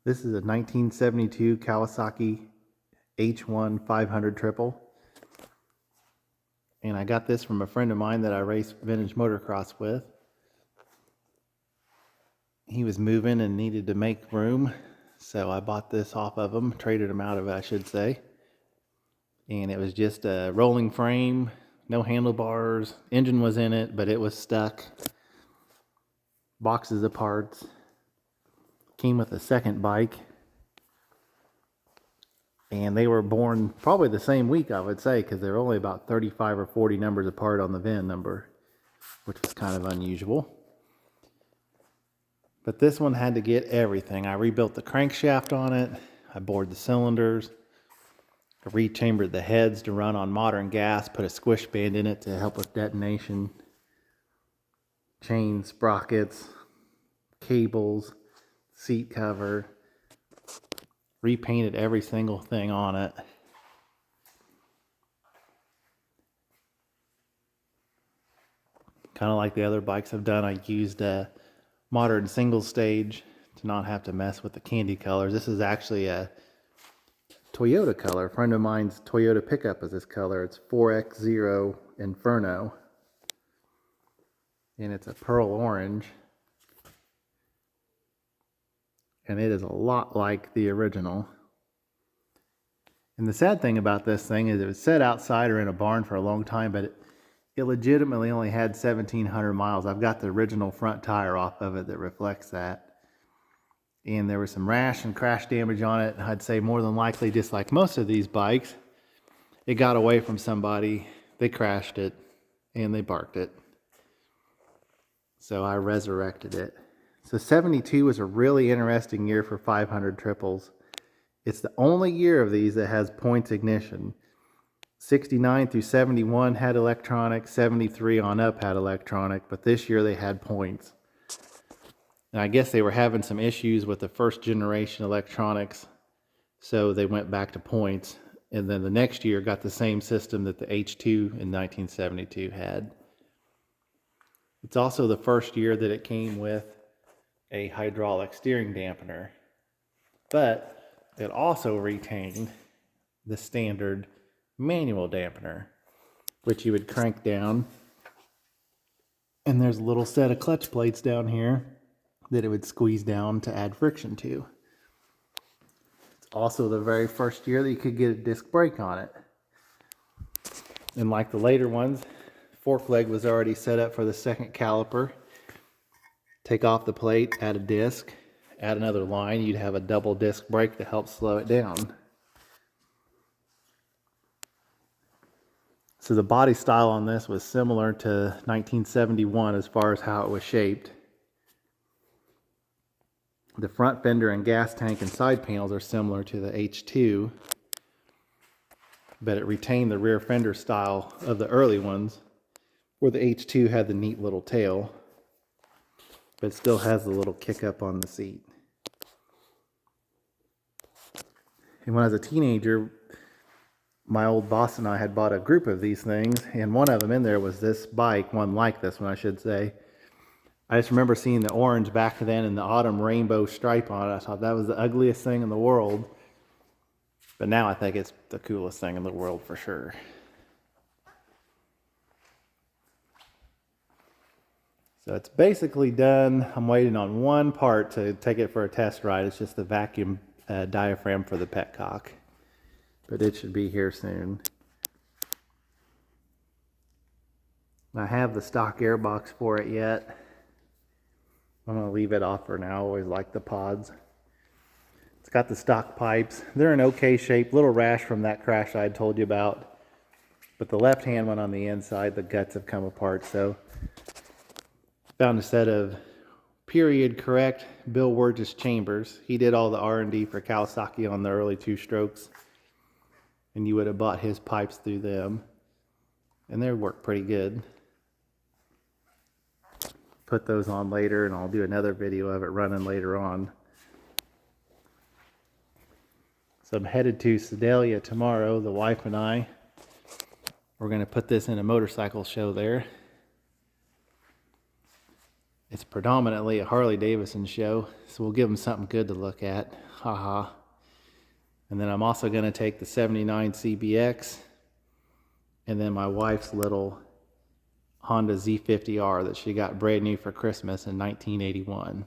This is a 1972 Kawasaki H1 500 triple. And I got this from a friend of mine that I race vintage motocross with. He was moving and needed to make room, so I bought this off of him, traded him out of it, I should say. And it was just a rolling frame, no handlebars. Engine was in it, but it was stuck. Boxes of parts. Came with a second bike. And they were born probably the same week, I would say, because they're only about 35 or 40 numbers apart on the VIN number, which was kind of unusual. But this one had to get everything. I rebuilt the crankshaft on it. I bored the cylinders. I rechambered the heads to run on modern gas, put a squish band in it to help with detonation. Chains, sprockets, cables, seat cover. Repainted every single thing on it. Kind of like the other bikes I've done, I used a modern single stage to not have to mess with the candy colors. This is actually a Toyota color. A friend of mine's Toyota pickup is this color. It's 4X0 Inferno. And it's a pearl orange. And it is a lot like the original. And the sad thing about this thing is it was set outside or in a barn for a long time, but it legitimately only had 1,700 miles. I've got the original front tire off of it that reflects that. And there was some rash and crash damage on it. I'd say more than likely, just like most of these bikes, it got away from somebody, they crashed it, and they barked it. So I resurrected it. So 72 was a really interesting year for 500 triples. It's the only year of these that has points ignition. 69 through 71 had electronic, 73 on up had electronic, but this year they had points. And I guess they were having some issues with the first generation electronics, so they went back to points. And then the next year got the same system that the H2 in 1972 had. It's also the first year that it came with a hydraulic steering dampener, but it also retained the standard manual dampener, which you would crank down, and there's a little set of clutch plates down here that it would squeeze down to add friction to. It's also the very first year that you could get a disc brake on it. And like the later ones, fork leg was already set up for the second caliper. Take off the plate, add a disc, add another line, you'd have a double disc brake to help slow it down. So the body style on this was similar to 1971 as far as how it was shaped. The front fender and gas tank and side panels are similar to the H2, but it retained the rear fender style of the early ones, where the H2 had the neat little tail, but it still has the little kick up on the seat. And when I was a teenager, my old boss and I had bought a group of these things, and one of them in there was this bike, one like this one I should say. I just remember seeing the orange back then and the autumn rainbow stripe on it. I thought that was the ugliest thing in the world. But now I think it's the coolest thing in the world for sure. So it's basically done. I'm waiting on one part to take it for a test ride. It's just the vacuum diaphragm for the petcock. But it should be here soon. I have the stock airbox for it yet. I'm going to leave it off for now. I always like the pods. It's got the stock pipes. They're in okay shape. Little rash from that crash I had told you about. But the left hand one on the inside, the guts have come apart. So found a set of period correct Bill Wurgis chambers. He did all the R&D for Kawasaki on the early two strokes. And you would have bought his pipes through them. And they work pretty good. Put those on later, and I'll do another video of it running later on. So I'm headed to Sedalia tomorrow, the wife and I. We're going to put this in a motorcycle show there. It's predominantly a Harley Davidson show, so we'll give them something good to look at. Haha. And then I'm also going to take the 79 CBX and then my wife's little Honda Z50R that she got brand new for Christmas in 1981.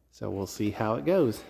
So we'll see how it goes.